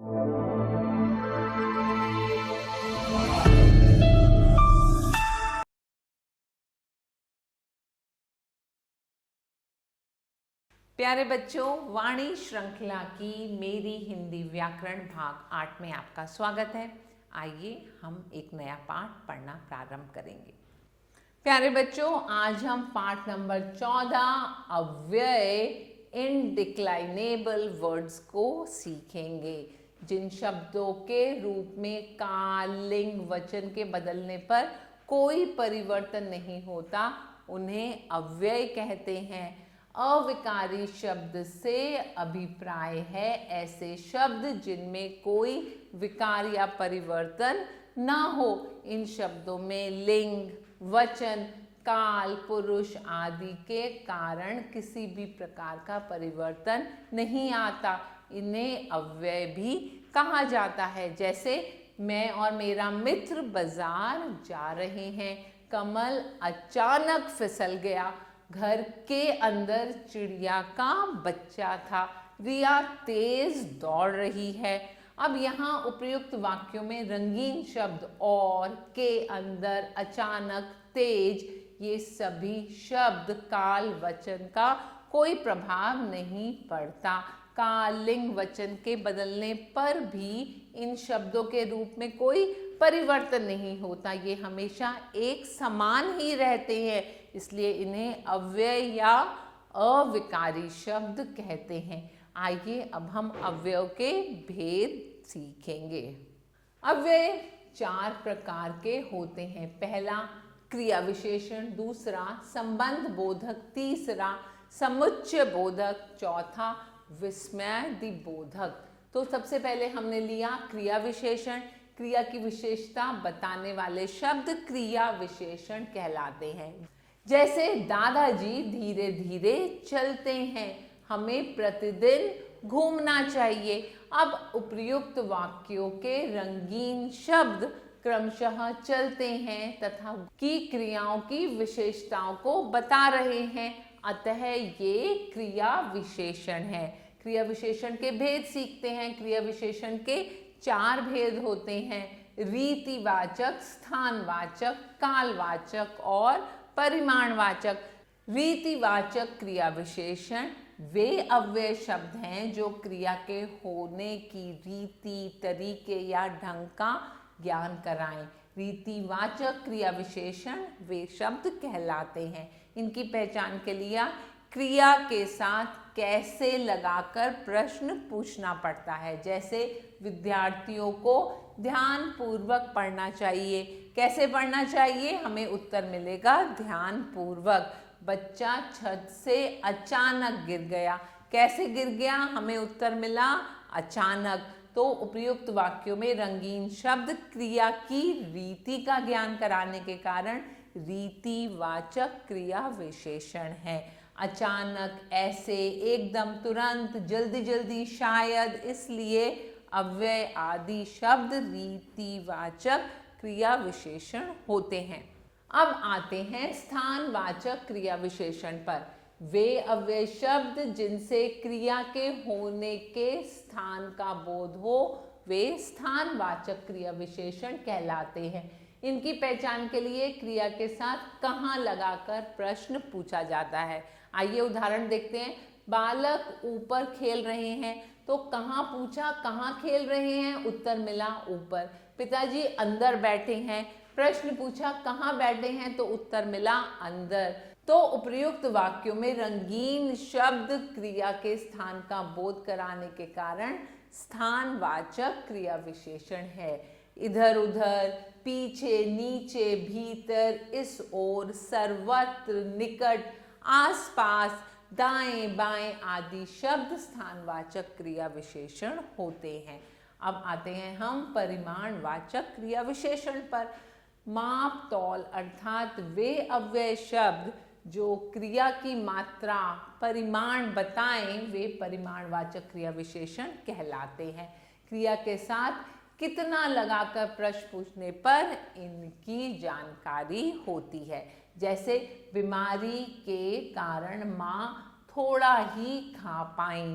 प्यारे बच्चों, वाणी श्रृंखला की मेरी हिंदी व्याकरण भाग 8 में आपका स्वागत है। आइए हम एक नया पाठ पढ़ना प्रारंभ करेंगे। प्यारे बच्चों, आज हम पाठ नंबर 14 अव्यय इनडिक्लाइनेबल वर्ड्स को सीखेंगे, जिन शब्दों के रूप में काल, लिंग, वचन के बदलने पर कोई परिवर्तन नहीं होता, उन्हें अव्यय कहते हैं। अविकारी शब्द से अभिप्राय है ऐसे शब्द जिनमें कोई विकार या परिवर्तन ना हो। इन शब्दों में लिंग, वचन, काल, पुरुष आदि के कारण किसी भी प्रकार का परिवर्तन नहीं आता। इन्हें अव्यय भी कहा जाता है। जैसे मैं और मेरा मित्र बाजार जा रहे हैं, कमल अचानक फिसल गया, घर के अंदर चिड़िया का बच्चा था, रिया तेज दौड़ रही है। अब यहाँ उपर्युक्त वाक्यों में रंगीन शब्द और, के अंदर, अचानक, तेज, ये सभी शब्द काल, वचन का कोई प्रभाव नहीं पड़ता। काल, लिंग, वचन के बदलने पर भी इन शब्दों के रूप में कोई परिवर्तन नहीं होता, ये हमेशा एक समान ही रहते हैं, इसलिए इन्हें अव्यय या अविकारी शब्द कहते हैं। आइए अब हम अव्ययों के भेद सीखेंगे। अव्यय 4 प्रकार के होते हैं। पहला क्रिया विशेषण, दूसरा संबंध बोधक, तीसरा समुच्चय बोधक, चौथा विस्मयादि बोधक। तो सबसे पहले हमने लिया क्रिया विशेषण। क्रिया की विशेषता बताने वाले शब्द क्रिया विशेषण कहलाते हैं। जैसे दादाजी धीरे धीरे चलते हैं, हमें प्रतिदिन घूमना चाहिए। अब उपर्युक्त वाक्यों के रंगीन शब्द क्रमशः चलते हैं तथा की क्रियाओं की विशेषताओं को बता रहे हैं, अतः ये क्रिया विशेषण है। क्रिया विशेषण के भेद सीखते हैं। क्रिया विशेषण के 4 भेद होते हैं: रीतिवाचक, स्थानवाचक, कालवाचक और परिमाणवाचक। रीतिवाचक क्रिया विशेषण वे अव्यय शब्द हैं जो क्रिया के होने की रीति, तरीके या ढंग का ज्ञान कराएं। रीतिवाचक क्रिया विशेषण वे शब्द कहलाते हैं। इनकी पहचान के लिए क्रिया के साथ कैसे लगाकर प्रश्न पूछना पड़ता है। जैसे विद्यार्थियों को ध्यान पूर्वक पढ़ना चाहिए। कैसे पढ़ना चाहिए? हमें उत्तर मिलेगा ध्यान पूर्वक। बच्चा छत से अचानक गिर गया। कैसे गिर गया? हमें उत्तर मिला अचानक। तो उपर्युक्त वाक्यों में रंगीन शब्द क्रिया की रीति का ज्ञान कराने के कारण रीतिवाचक क्रिया विशेषण है। अचानक, ऐसे, एकदम, तुरंत, जल्दी जल्दी, शायद, इसलिए अव्यय आदि शब्द रीतिवाचक क्रिया विशेषण होते हैं। अब आते हैं स्थानवाचक क्रिया विशेषण पर। वे अव्यय शब्द जिनसे क्रिया के होने के स्थान का बोध हो, वे स्थानवाचक क्रिया विशेषण कहलाते हैं। इनकी पहचान के लिए क्रिया के साथ कहाँ लगाकर प्रश्न पूछा जाता है। आइए उदाहरण देखते हैं। बालक ऊपर खेल रहे हैं, तो कहाँ पूछा, कहाँ खेल रहे हैं? उत्तर मिला ऊपर। पिताजी अंदर बैठे हैं, प्रश्न पूछा कहाँ बैठे हैं, तो उत्तर मिला अंदर। तो उपर्युक्त वाक्यों में रंगीन शब्द क्रिया के स्थान का बोध कराने के कारण स्थानवाचक क्रिया विशेषण है। इधर उधर, पीछे, नीचे, भीतर, इस ओर, सर्वत्र, निकट, आसपास, दाएं बाएं आदि शब्द स्थानवाचक क्रिया विशेषण होते हैं। अब आते हैं हम परिमाणवाचक क्रिया विशेषण पर। माप, तौल अर्थात वे अव्यय शब्द जो क्रिया की मात्रा, परिमाण बताएं, वे परिमाणवाचक क्रिया विशेषण कहलाते हैं। क्रिया के साथ कितना लगाकर प्रश्न पूछने पर इनकी जानकारी होती है। जैसे बीमारी के कारण माँ थोड़ा ही खा पाई।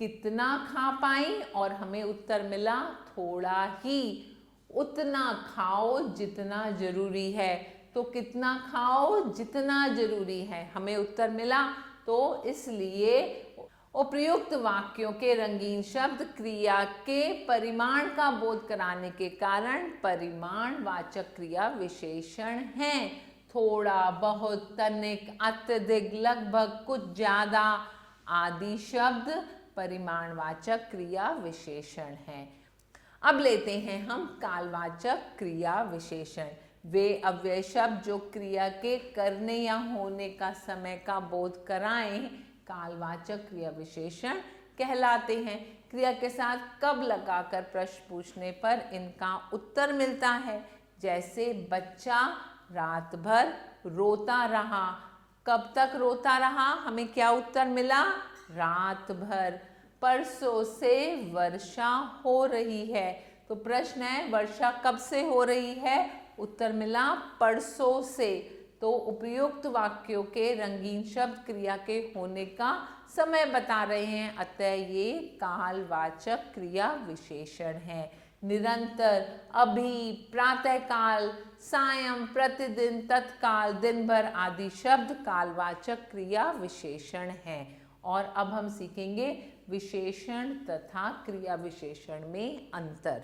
कितना खा पाई और हमें उत्तर मिला थोड़ा ही। उतना खाओ जितना जरूरी है, तो कितना खाओ जितना जरूरी है, हमें उत्तर मिला। तो इसलिए उपर्युक्त वाक्यों के रंगीन शब्द क्रिया के परिमाण का बोध कराने के कारण परिमाणवाचक क्रिया विशेषण हैं। थोड़ा, बहुत, तनिक, अत्यधिक, लगभग, कुछ ज्यादा आदि शब्द परिमाणवाचक क्रिया विशेषण हैं। अब लेते हैं हम कालवाचक क्रिया विशेषण। वे अव्यय शब्द जो क्रिया के करने या होने का समय का बोध कराएं कालवाचक क्रिया विशेषण कहलाते हैं। क्रिया के साथ कब लगाकर प्रश्न पूछने पर इनका उत्तर मिलता है। जैसे बच्चा रात भर रोता रहा। कब तक रोता रहा, हमें क्या उत्तर मिला, रात भर। परसों से वर्षा हो रही है, तो प्रश्न है वर्षा कब से हो रही है, उत्तर मिला परसों से। तो उपयुक्त वाक्यों के रंगीन शब्द क्रिया के होने का समय बता रहे हैं, अतः ये कालवाचक क्रिया विशेषण है। निरंतर, अभी, प्रातःकाल, सायं, प्रतिदिन, तत्काल, दिन भर आदि शब्द कालवाचक क्रिया विशेषण हैं। और अब हम सीखेंगे विशेषण तथा क्रिया विशेषण में अंतर।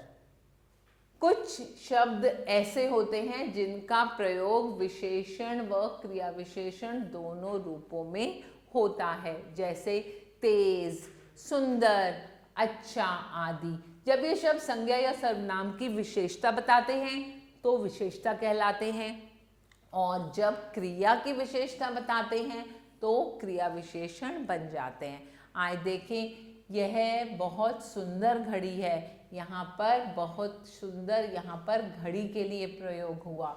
कुछ शब्द ऐसे होते हैं जिनका प्रयोग विशेषण व क्रिया विशेषण दोनों रूपों में होता है। जैसे तेज, सुंदर, अच्छा आदि। जब ये शब्द संज्ञा या सर्वनाम की विशेषता बताते हैं तो विशेषता कहलाते हैं, और जब क्रिया की विशेषता बताते हैं तो क्रिया विशेषण बन जाते हैं। आए देखें, यह बहुत सुंदर घड़ी है। यहाँ पर बहुत सुंदर, यहाँ पर घड़ी के लिए प्रयोग हुआ।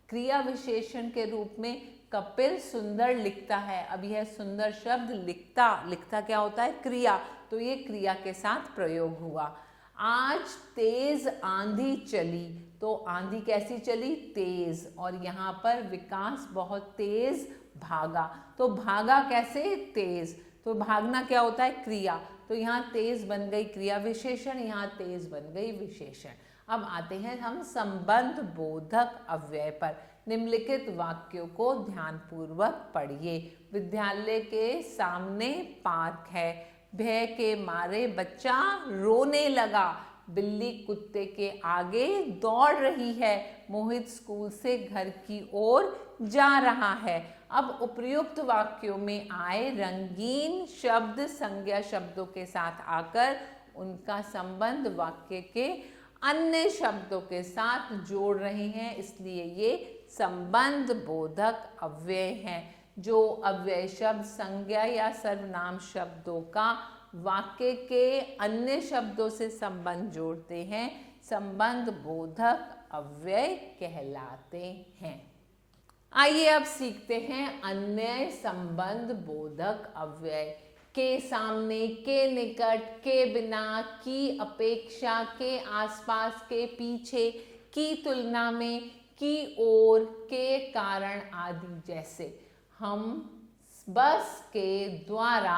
क्रिया विशेषण के रूप में कपिल सुंदर लिखता है। अब यह सुंदर शब्द लिखता क्या होता है, क्रिया, तो ये क्रिया के साथ प्रयोग हुआ। आज तेज आंधी चली, तो आंधी कैसी चली, तेज। और यहाँ पर विकास बहुत तेज भागा, तो भागा कैसे, तेज। तो भागना क्या होता है, क्रिया, तो यहाँ तेज बन गई क्रिया विशेषण, यहाँ तेज बन गई विशेषण। अब आते हैं हम संबंध बोधक अव्यय पर। निम्नलिखित वाक्यों को ध्यानपूर्वक पढ़िए। विद्यालय के सामने पार्क है। भय के मारे बच्चा रोने लगा। बिल्ली कुत्ते के आगे दौड़ रही है। मोहित स्कूल से घर की ओर जा रहा है। अब उपर्युक्त वाक्यों में आए रंगीन शब्द संज्ञा शब्दों के साथ आकर उनका संबंध वाक्य के अन्य शब्दों के साथ जोड़ रहे हैं, इसलिए ये संबंध बोधक अव्यय हैं। जो अव्यय शब्द संज्ञा या सर्वनाम शब्दों का वाक्य के अन्य शब्दों से संबंध जोड़ते हैं, संबंध बोधक अव्यय कहलाते हैं। आइए अब सीखते हैं अन्य संबंध बोधक अव्यय। के सामने, के निकट, के बिना, की अपेक्षा, के आसपास, के पीछे, की तुलना में, की ओर, के कारण आदि। जैसे हम बस के द्वारा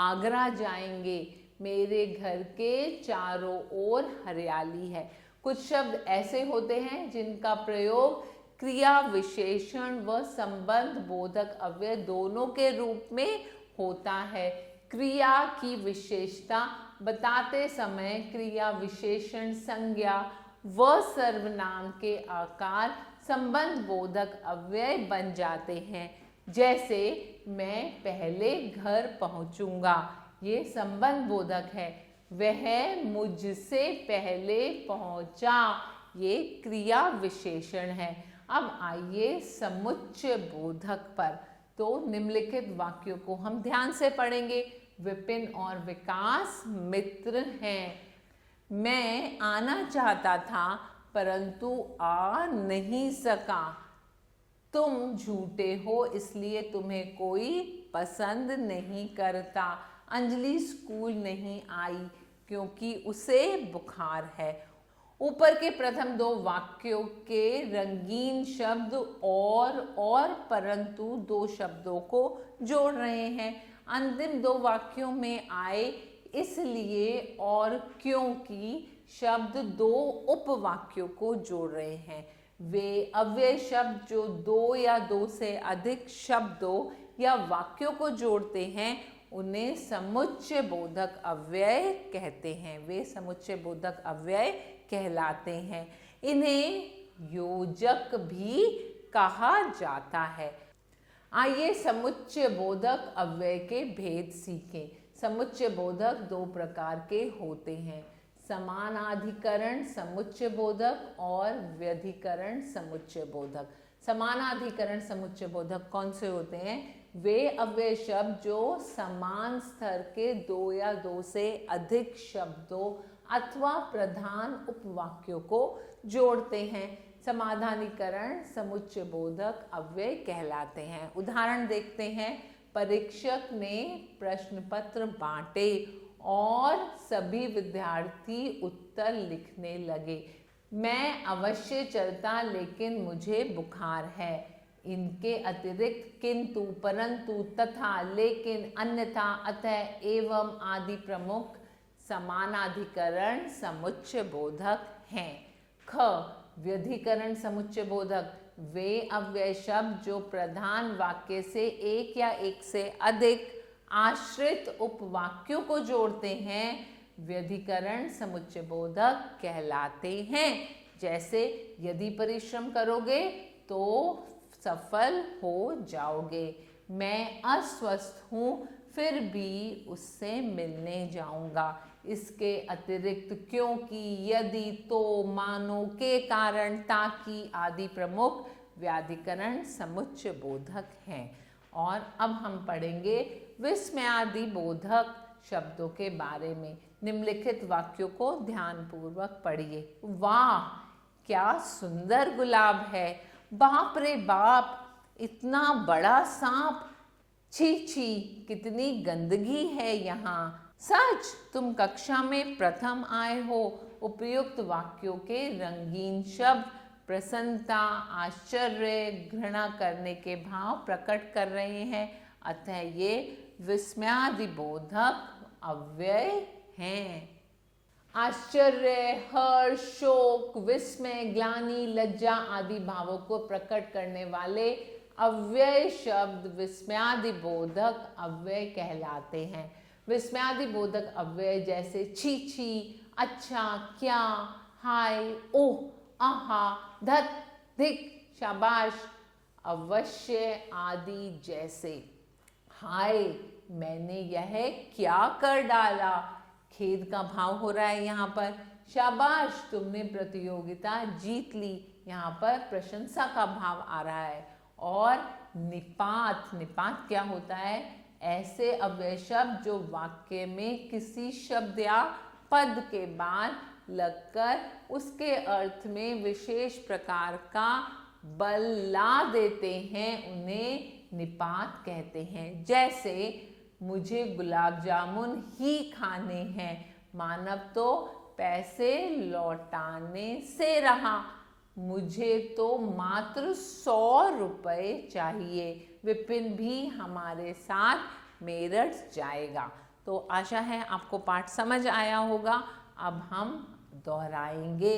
आगरा जाएंगे। मेरे घर के चारों ओर हरियाली है। कुछ शब्द ऐसे होते हैं जिनका प्रयोग क्रिया विशेषण व संबंध बोधक अव्यय दोनों के रूप में होता है। क्रिया की विशेषता बताते समय क्रिया विशेषण संज्ञा व सर्वनाम के आकार संबंध बोधक अव्यय बन जाते हैं। जैसे मैं पहले घर पहुंचूंगा, ये संबंध बोधक है। वह मुझसे पहले पहुंचा, ये क्रिया विशेषण है। अब आइए समुच्चय बोधक पर। तो निम्नलिखित वाक्यों को हम ध्यान से पढ़ेंगे। विपिन और विकास मित्र हैं। मैं आना चाहता था परंतु आ नहीं सका। तुम झूठे हो इसलिए तुम्हें कोई पसंद नहीं करता। अंजलि स्कूल नहीं आई क्योंकि उसे बुखार है। ऊपर के प्रथम दो वाक्यों के रंगीन शब्द और परंतु दो शब्दों को जोड़ रहे हैं। अंतिम दो वाक्यों में आए इसलिए और क्योंकि शब्द दो उपवाक्यों को जोड़ रहे हैं। वे अव्यय शब्द जो दो या दो से अधिक शब्दों या वाक्यों को जोड़ते हैं उन्हें समुच्चय बोधक अव्यय कहते हैं। वे समुच्चय बोधक अव्यय कहलाते हैं। इन्हें योजक भी कहा जाता है। आइए समुच्चय बोधक अव्यय के भेद सीखें। समुच्चय बोधक दो प्रकार के होते हैं, समानाधिकरण समुच्चय बोधक और व्यधिकरण समुच्चय बोधक। समानाधिकरण समुच्चय बोधक कौन से होते हैं? वे अव्यय शब्द जो समान स्तर के दो या दो से अधिक शब्दों अथवा प्रधान उपवाक्यों को जोड़ते हैं, समानाधिकरण समुच्चय बोधक अव्यय कहलाते हैं। उदाहरण देखते हैं। परीक्षक ने प्रश्न पत्र बांटे और सभी विद्यार्थी उत्तर लिखने लगे। मैं अवश्य चलता लेकिन मुझे बुखार है। इनके अतिरिक्त किंतु, परंतु, तथा, लेकिन, अन्यथा, अतः, एवं आदि प्रमुख समानाधिकरण समुच्चय बोधक हैं। ख व्यधिकरण समुच्चय बोधक वे अव्यय शब्द जो प्रधान वाक्य से एक या एक से अधिक आश्रित उपवाक्यों को जोड़ते हैं व्यधिकरण समुच्चय बोधक कहलाते हैं। जैसे यदि परिश्रम करोगे तो सफल हो जाओगे। मैं अस्वस्थ हूँ फिर भी उससे मिलने जाऊंगा। इसके अतिरिक्त क्योंकि, यदि, तो, मानो, के कारण, ताकि आदि प्रमुख व्याधिकरण समुच्चय बोधक हैं। और अब हम पढ़ेंगे विस्मयादि बोधक शब्दों के बारे में। निम्नलिखित वाक्यों को ध्यानपूर्वक पढ़िए। वाह क्या सुंदर गुलाब है। बाप रे बाप इतना बड़ा सांप। छी छी कितनी गंदगी है यहाँ। सच तुम कक्षा में प्रथम आए हो। उपयुक्त वाक्यों के रंगीन शब्द प्रसन्नता, आश्चर्य, घृणा करने के भाव प्रकट कर रहे हैं, अतः ये विस्मयादि बोधक अव्यय हैं। आश्चर्य, हर्ष, शोक, विस्मय, ग्लानि, लज्जा आदि भावों को प्रकट करने वाले अव्यय शब्द विस्मयादि बोधक अव्यय कहलाते हैं। विस्मयादि बोधक अव्यय जैसे छी छी, अच्छा, क्या, हाय, ओह, आहा, धत, धिक, शाबाश, अवश्य आदि जैसे। हाय मैंने यह क्या कर डाला, खेद का भाव हो रहा है यहाँ पर। शाबाश तुमने प्रतियोगिता जीत ली, यहाँ पर प्रशंसा का भाव आ रहा है। और निपात, निपात क्या होता है? ऐसे अव्यय शब्द जो वाक्य में किसी शब्द या पद के बाद लगकर उसके अर्थ में विशेष प्रकार का बल ला देते हैं, उन्हें निपात कहते हैं। जैसे मुझे गुलाब जामुन ही खाने हैं, मानव तो पैसे लौटाने से रहा, मुझे तो मात्र 100 रुपये चाहिए, विपिन भी हमारे साथ मेरठ जाएगा। तो आशा है आपको पाठ समझ आया होगा। अब हम दोहराएंगे।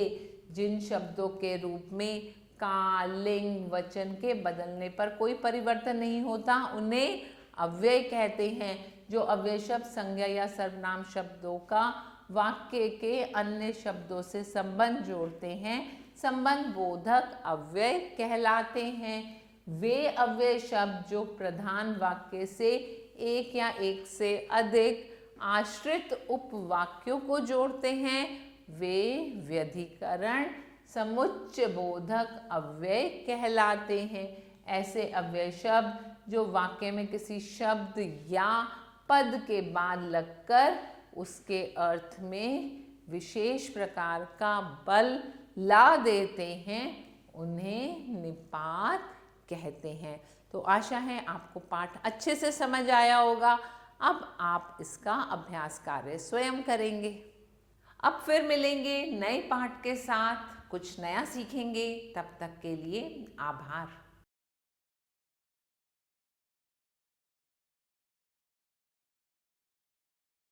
जिन शब्दों के रूप में का, लिंग, वचन के बदलने पर कोई परिवर्तन नहीं होता उन्हें अव्यय कहते हैं। जो अव्यय शब्द संज्ञा या सर्वनाम शब्दों का वाक्य के अन्य शब्दों से संबंध जोड़ते हैं, संबंध बोधक अव्यय कहलाते हैं। वे अव्यय शब्द जो प्रधान वाक्य से एक या एक से अधिक आश्रित उपवाक्यों को जोड़ते हैं, वे व्यधिकरण समुच्चय बोधक अव्यय कहलाते हैं। ऐसे अव्यय शब्द जो वाक्य में किसी शब्द या पद के बाद लगकर उसके अर्थ में विशेष प्रकार का बल ला देते हैं, उन्हें निपात कहते हैं। तो आशा है आपको पाठ अच्छे से समझ आया होगा। अब आप इसका अभ्यास कार्य स्वयं करेंगे। अब फिर मिलेंगे नए पाठ के साथ, कुछ नया सीखेंगे। तब तक के लिए आभार।